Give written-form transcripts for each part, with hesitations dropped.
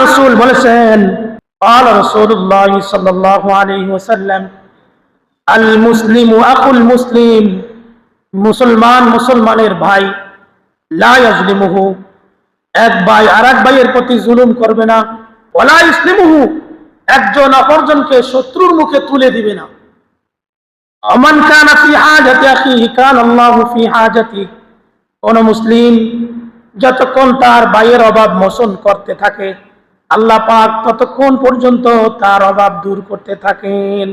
রাসূল বলেছেন, قال رسول الله صلى الله عليه وسلم المسلم اخو المسلم, মুসলমান মুসলমানের ভাই, লা ইয়াজলিমুহু, এক ভাই আরেক ভাইয়ের প্রতি জুলুম করবে না, ওয়ালা ইসলিমুহু, একজন অপরজনকে শত্রুর মুখে তুলে দিবে না। মান কানা ফি হাজাতি আখিহি কানা আল্লাহু ফি হাজাতি, কোন মুসলিম যতক্ষণ তার ভাইয়ের অভাব মোচন করতে থাকে, আল্লাহ পাক ততক্ষণ পর্যন্ত তার অভাব দূর করতে থাকেন।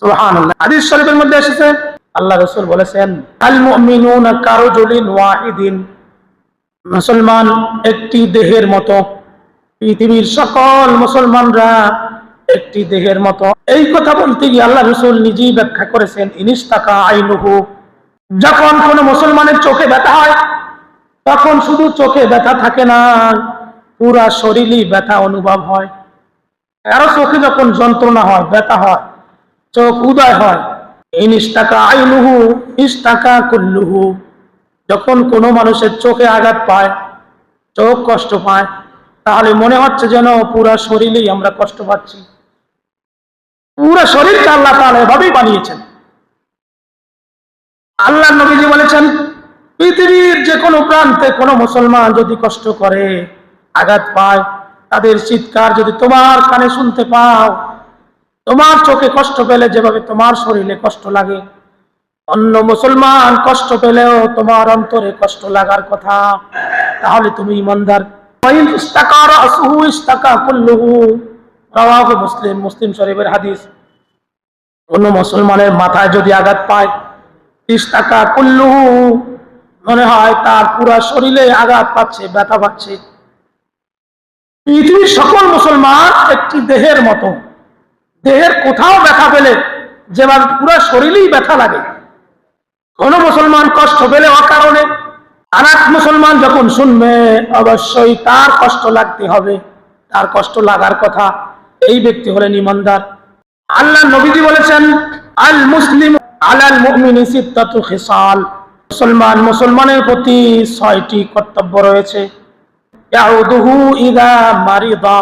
সুবহানাল্লাহ। হাদিস শরীফের মধ্যে এসেছে, আল্লাহ রাসূল বলেছেন, আল মুমিনুনা কারজুলিন ওয়াহিদিন, মুসলমান একটি দেহের মতো, পৃথিবীর সকল মুসলমানরা একটি দেহের মতো। এই কথা বলতে গিয়ে আল্লাহ রাসূল নিজেই ব্যাখ্যা করেছেন, ইনিস্তাকা আইনুহু, যখন কোন মুসলমানের চোখে ব্যথা হয় তখন শুধু চোখে ব্যথা থাকে না, পুরা শরীরই ব্যথা অনুভব হয়। কারো চোখে যখন যন্ত্রণা হয়, ব্যথা হয়, চোখ উদয় হয়, ইনিস্তাকা আইনুহু ইস্তাকা কুল্লুহু, যখন কোনো মানুষের চোখে আঘাত পায়, চোখ কষ্ট পায়, তাহলে মনে হচ্ছে যেন পুরা শরীরেই আমরা কষ্ট পাচ্ছি। পুরা শরীরকে আল্লাহ তাআলা এভাবেই বানিয়েছেন। আল্লাহ নবীজি বলেছেন, পৃথিবীর যে কোনো প্রান্তে কোনো মুসলমান যদি কষ্ট করে, আঘাত পায়, তাদের চিৎকার যদি তোমার কানে শুনতে পাও, তোমার চোখে কষ্ট পেলে যেভাবে তোমার শরীরে কষ্ট লাগে, অন্য মুসলমান কষ্ট পেলেও তোমার অন্তরে কষ্ট লাগার কথা, তাহলে তুমি ঈমানদার। মুসলিম, মুসলিম শরীফের হাদিস। কোন মুসলমানের মাথায় যদি আঘাত পায়, ইস্তাকা কুল্লুহু, মনে হয় তার পুরা শরীরে আঘাত পাচ্ছে, ব্যথা পাচ্ছে। পৃথিবীর সকল মুসলমান একটি দেহের মতো, দেহের কোথাও ব্যথা পেলে যেভাবে পুরা শরীরেই ব্যথা লাগে, কোন মুসলমান কষ্ট পেলে অকারণে আরেক মুসলমান যখন শুনবে, অবশ্যই তার কষ্ট লাগতে হবে, তার কষ্ট লাগার কথা। এই ব্যক্তি হলেন ঈমানদার। আল্লাহ নবীজি বলেছেন, আল মুসলিম আলাল মুমিনি সিত্তাতু খিসাল, মুসলমান মুসলমানের প্রতি 6টি কর্তব্য রয়েছে। ইয়াউদুহু ইযা মারিদা,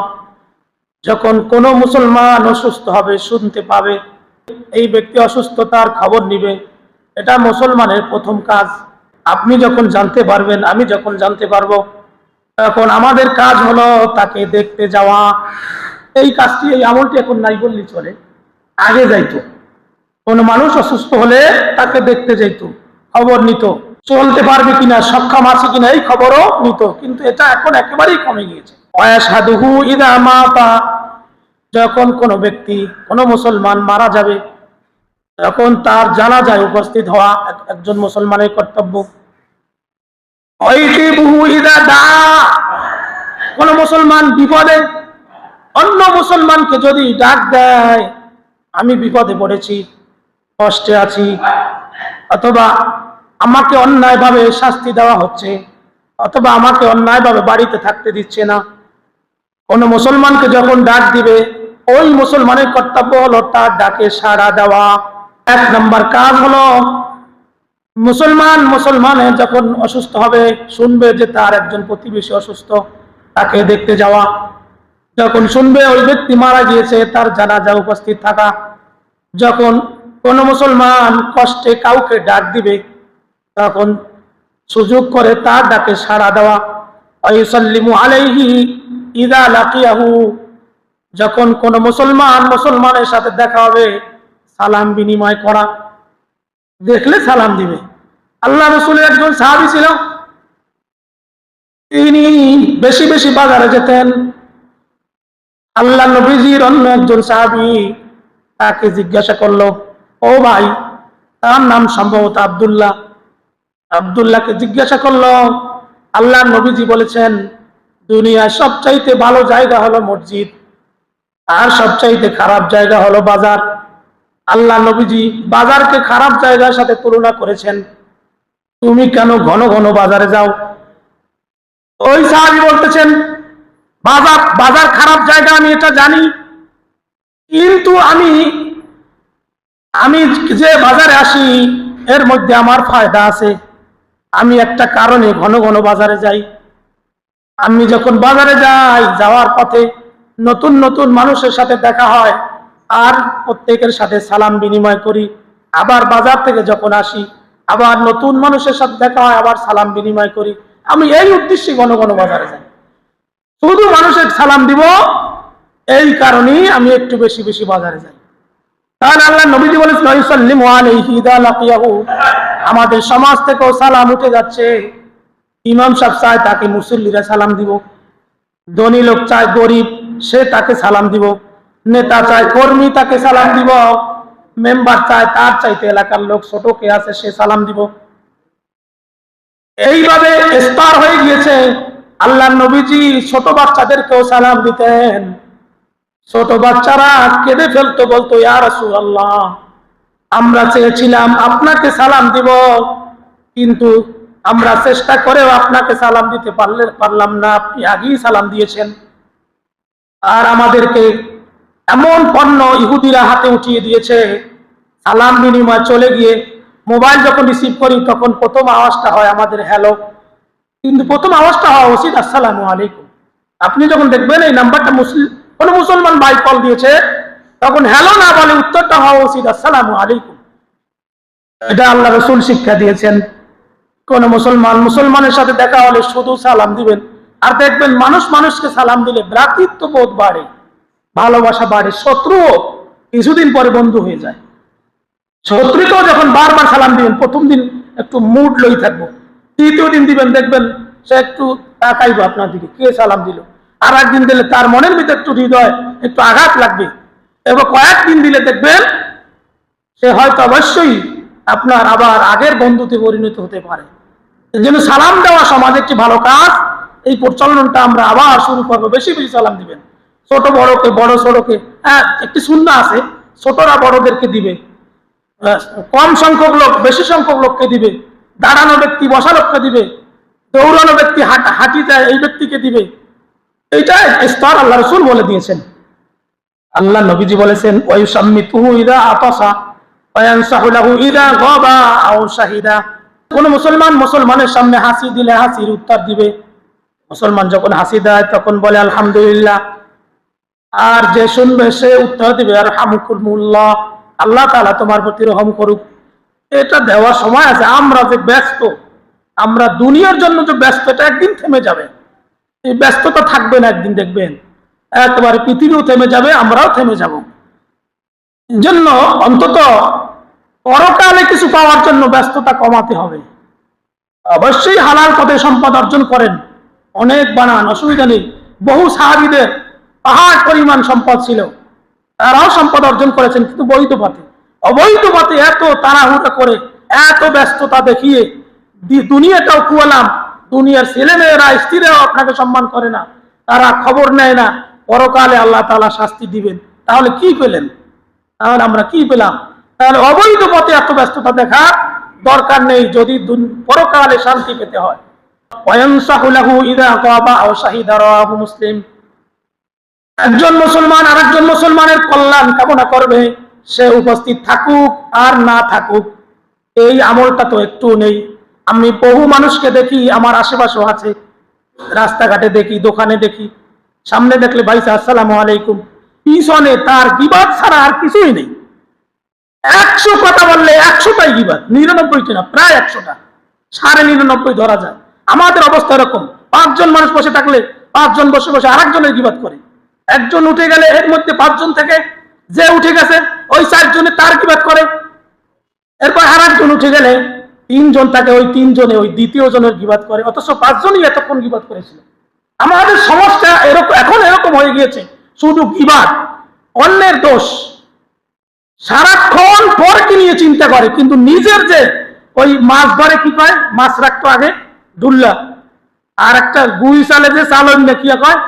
যখন কোনো মুসলমান অসুস্থ হবে, শুনতে পাবে এই ব্যক্তি অসুস্থতার খবর নিবে, এটা মুসলমানের প্রথম কাজ। আপনি যখন জানতে পারবেন, আমি যখন জানতে পারবো, তখন আমাদের কাজ হলো তাকে দেখতে যাওয়া। এই কাজটি, এই আমলটি এখন নাই বললেই চলে, আগে যাইতো। কোন মানুষ অসুস্থ হলে তাকে দেখতে যাইত, খবর নিত, চলতে পারবে কিনা, সক্ষম আছে কিনা, এই খবরও নিত। কিন্তু এটা এখন একেবারেই কমে গিয়েছে। ওয়াশহাদুহু ইযা মাতা, যখন কোনো ব্যক্তি, কোনো মুসলমান মারা যাবে, তখন তার জানাজায় উপস্থিত হওয়া একজন মুসলমানের কর্তব্য। ওয়াইতিবুহু ইযা দা, কোন মুসলমান বিপদে অন্য মুসলমানকে যদি ডাক দেয়, আমি বিপদে পড়েছি, কষ্টে আছি, অথবা আমাকে অন্যায়ভাবে শাস্তি দেওয়া হচ্ছে, অথবা আমাকে অন্যায়ভাবে বাড়িতে থাকতে দিচ্ছে না, কোন মুসলমানকে যখন ডাক দিবে, ওই মুসলমানের কর্তব্য হলো তার ডাকে সাড়া দেওয়া। 1 নম্বর কাজ হলো, মুসলমানের যখন অসুস্থ হবে, শুনবে যে তার একজন প্রতিবেশী অসুস্থ, তাকে দেখতে যাওয়া। যখন শুনবে ওই ব্যক্তি মারা গিয়েছে, তার জানাজা উপস্থিত থাকা। যখন কোন মুসলমান কষ্টে কাউকে ডাক দিবে, তখন সুযোগ করে তার ডাকে সাড়া দেওয়া। ওয়াইসাল্লিমু আলাইহি ইযা লাকিয়াহু, যখন কোন মুসলমানের সাথে দেখা হবে, সালাম বিনিময় করা, দেখলে সালাম দিবে। আল্লাহ রাসূলের একজন সাহাবী ছিল, তিনি বেশি বেশি বাজারে যেতেন। আল্লাহ নবীজির অন্য একজন সাহাবী তাকে জিজ্ঞাসা করলো, ও ভাই, তার নাম সম্ভবত আব্দুল্লাহ, আব্দুল্লাহকে জিজ্ঞাসা করলো, আল্লাহ নবীজি বলেছেন দুনিয়ার সবচাইতে ভালো জায়গা হলো মসজিদ, আর সবচাইতে খারাপ জায়গা হলো বাজার। আল্লাহ নবীজি বাজারকে খারাপ জায়গার সাথে তুলনা করেছেন, তুমি কেন ঘন ঘন বাজারে যাও? ওই সাহাবী বলতেছেন, বাজার খারাপ জায়গা আমি এটা জানি, কিন্তু আমি যে বাজারে আসি এর মধ্যে আমার ফায়দা আছে। আমি একটা কারণে ঘন ঘন বাজারে যাই, আমি যখন বাজারে যাই, যাওয়ার পথে নতুন নতুন মানুষের সাথে দেখা হয়, আর প্রত্যেকের সাথে সালাম বিনিময় করি। আবার বাজার থেকে যখন আসি, আবার নতুন মানুষের সাথে দেখা হয়, আবার সালাম বিনিময় করি। আমি এই উদ্দেশ্যে ঘন ঘন বাজারে যাই, শুধু মানুষের সালাম দিব, এই কারণেই আমি একটু বেশি বেশি বাজারে যাই। তাহলে আল্লাহ নবীজি বলেছেন ইউসাল্লিমু আলাইহি ইযা লাকিয়াহু, আমাদের সমাজ থেকেও সালাম উঠে যাচ্ছে। ইমাম সাহেব চায় তাকে মুসল্লিরা সালাম দিব, ধনী লোক চায় গরিব সে তাকে সালাম দিব, নেতা চায় কর্মী তাকে সালাম দিব, মেম্বার চায় তার চাইতে এলাকার লোক ছোট কে আছে সে সালাম দিব। এইভাবে স্তর হয়ে গিয়েছে। আল্লাহ নবীজি ছোট বাচ্চাদেরকেও সালাম দিতেন। ছোট বাচ্চারা কেঁদে ফেলতো, বলতো ইয়া রাসূলুল্লাহ, আমরা চেয়েছিলাম আপনাকে সালাম দিব, কিন্তু আমরা চেষ্টা করেও আপনাকে সালাম দিতে পারলাম না, আপনি আগেই সালাম দিয়েছেন। আর আমাদেরকে এমন পণ্য ইহুদিরা হাতে উঠিয়ে দিয়েছে, সালাম বিনিময় চলে গিয়ে মোবাইল যখন রিসিভ করি তখন প্রথম আওয়াজটা হয় আমাদের হ্যালো, কিন্তু প্রথম আওয়াজটা হওয়া উচিত আসসালামু আলাইকুম। আপনি যখন দেখবেন এই নাম্বারটা কোন মুসলমান ভাই কল দিয়েছে, তখন হ্যালো না বলে উত্তরটা হওয়া উচিত আসসালামু আলাইকুম। এটা আল্লাহ রাসূল শিক্ষা দিয়েছেন। কোন মুসলমানের সাথে দেখা হলে শুধু সালাম দিবেন। আর দেখবেন মানুষ মানুষকে সালাম দিলে ভ্রাতৃত্ববোধ বাড়ে, ভালোবাসা বাড়ে। শত্রুও কিছুদিন পরে বন্ধু হয়ে যায়। শত্রুকেও যখন বারবার সালাম দিবেন, প্রথম দিন একটু মুড লই থাকবো, তৃতীয় দিন দিবেন দেখবেন সে একটু তাকাইবো আপনার দিকে, কে সালাম দিল। আর একদিন দিলে তার মনের ভিতরে একটু হৃদয় একটু আঘাত লাগবে, এবং কয়েকদিন দিলে দেখবেন সে হয়তো অবশ্যই আপনার আবার আগের বন্ধুতে পরিণত হতে পারে। এই জন্য সালাম দেওয়া সমাজের একটি ভালো কাজ। এই প্রচলনটা আমরা আবার শুরু করবো, বেশি বেশি সালাম দিবেন, ছোট বড়কে, বড় ছোটকে। হ্যাঁ, একটি সুন্নাহ আছে, ছোটরা বড়দেরকে দিবে, কম সংখ্যক লোক বেশি সংখ্যক লোককে দিবে, দাঁড়ানো ব্যক্তি বসা লোককে দিবে, দৌড়ানো ব্যক্তি হাঁটি যায় এই ব্যক্তিকে দিবে। এইটা স্তর আল্লাহ রাসূল বলে দিয়েছেন। আল্লাহ নবীজি বলেছেন ওয়ায়ুসাম্মিতুহু ইযা আতাসা ওয়ায়ানসাহু লাহু ইযা গাবা আও শাহিদা। কোন মুসলমানের সামনে হাসি দিলে হাসির উত্তর দিবে। মুসলমান যখন হাসি দেয় তখন বলে আলহামদুলিল্লাহ, আর যে শুনবে সে উত্তর দিবে আরহামুকুল্লাহ, আল্লাহ তাআলা তোমার প্রতি রহম করুক। এটা দেওয়ার সময় আছে। আমরা যে ব্যস্ত, আমরা দুনিয়ার জন্য যে ব্যস্ত, এটা একদিন থেমে যাবে। এই ব্যস্ততা থাকবে না, একদিন দেখবেন একেবারে পৃথিবীও থেমে যাবে, আমরাও থেমে যাব। জন্য অন্তত পরকালে কিছু পাওয়ার জন্য ব্যস্ততা কমাতে হবে। অবশ্যই হালাল পথে সম্পদ অর্জন করেন, অনেক বানান, অসুবিধা নেই। বহু সাহাবীদের পাহাড় পরিমাণ সম্পদ ছিল, তারাও সম্পদ অর্জন করেছেন, কিন্তু বৈধ পথে। অবৈধ পথে এত তাড়াহুড়া করে, এত ব্যস্ততা দেখিয়ে দুনিয়াটাও কুয়ালাম। দুনিয়ার ছেলে মেয়েরা, স্ত্রীরাও আপনাকে সম্মান করে না, তারা খবর নেয় না, পরকালে আল্লাহ তাআলা শাস্তি দিবেন। তাহলে কি পেলেন? তাহলে আমরা কি পেলাম? তাহলে অবৈধ পথে এত ব্যস্ততা দেখার দরকার নেই, যদি পরকালে শান্তি পেতে হয়। ওয়ায়ানসাহু লাহু ইযা গাবা আও শাহিদা, রাওয়াহু মুসলিম। একজন মুসলমান আরেকজন মুসলমানের কল্যাণ কামনা করবে, সে উপস্থিত থাকুক আর না থাকুক। এই আমলটা তো একটু নেই। আমি বহু মানুষকে দেখি, আমার আশেপাশেও আছে, রাস্তাঘাটে দেখি, দোকানে দেখি, সামনে দেখলে ভাই আসসালামু আলাইকুম, পিছনে তার গীবাত ছাড়া আর কিছুই নেই। 100 কথা বললে 100টাই গীবাত, 99টা না, প্রায় 100টা, 99.5 ধরা যায়। আমাদের অবস্থা এরকম, 5 জন মানুষ বসে থাকলে 5 জন বসে বসে আরেকজনের গীবাত করে। একজন উঠে গেলে এর মধ্যে 5 জন থেকে যে উঠে গেছে ওই 4 জনে তার গীবাত করে। এরপর আরেকজন উঠে গেলে 3 জন থাকে, ওই 3 জনে ওই দ্বিতীয় জনের গীবাত করে, অথচ 5 জনই এতক্ষণ গীবাত করেছিল। আমাদের সমস্যা এখন এরকম হয়ে গিয়েছে, শুধু গীবাত, অন্যের দোষ, সারাক্ষণ পরকে নিয়ে চিন্তা করে, কিন্তু নিজের যে ওই মাছ ধরে কি কয়, মাছ রাখতো আগে ডুল্লা, আর একটা গুই চালে যে চালন দেখিয়া কয়,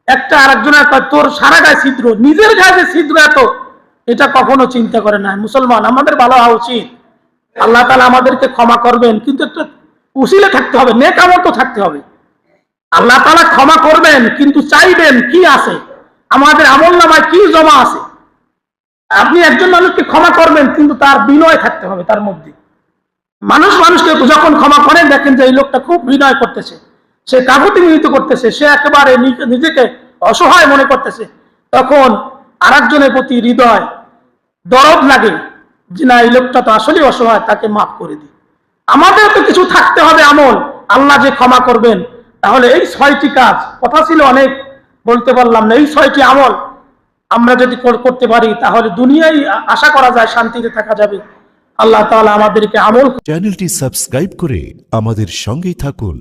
একটা আরেকজনের কয় তোর সারা গায়ে ছিদ্র, নিজের গায়ে যে ছিদ্র এত, এটা কখনো চিন্তা করে না। মুসলমান আমাদের ভালো হওয়া উচিত। আল্লাহ তাআলা আমাদেরকে ক্ষমা করবেন, কিন্তু একটু উসিলে থাকতে হবে, নেক আমল তো থাকতে হবে। আল্লাহ তাআলা ক্ষমা করবেন, কিন্তু চাইবেন কি আছে, আমাদের আমলনামায় কি জমা আছে। আপনি একজন মানুষকে ক্ষমা করবেন, কিন্তু তার বিনয় থাকতে হবে তার মধ্যে। মানুষকে যখন ক্ষমা করেন, দেখেন যে এই লোকটা খুব বিনয় করতেছে, সে কাকুতি মিনতি করতেছে, সে একেবারে নিজেকে অসহায় মনে করতেছে, তখন আরেকজনের প্রতি হৃদয় দরদ লাগে যে না, এই লোকটা তো আসলেই অসহায়, তাকে মাফ করে দিই। আমাদের তো কিছু থাকতে হবে আমল, আল্লাহ যে ক্ষমা করবেন। তাহলে এই 6টি কাজ, কথা ছিল অনেক, বলতে পারলাম না। এই 6টি আমল আমরা যদি করতে পারি তাহলে দুনিয়ায় আশা করা যায় শান্তিতে থাকা যাবে। আল্লাহ তাআলা আমাদেরকে আমল চ্যানেলটি সাবস্ক্রাইব করে আমাদের সঙ্গেই থাকুন।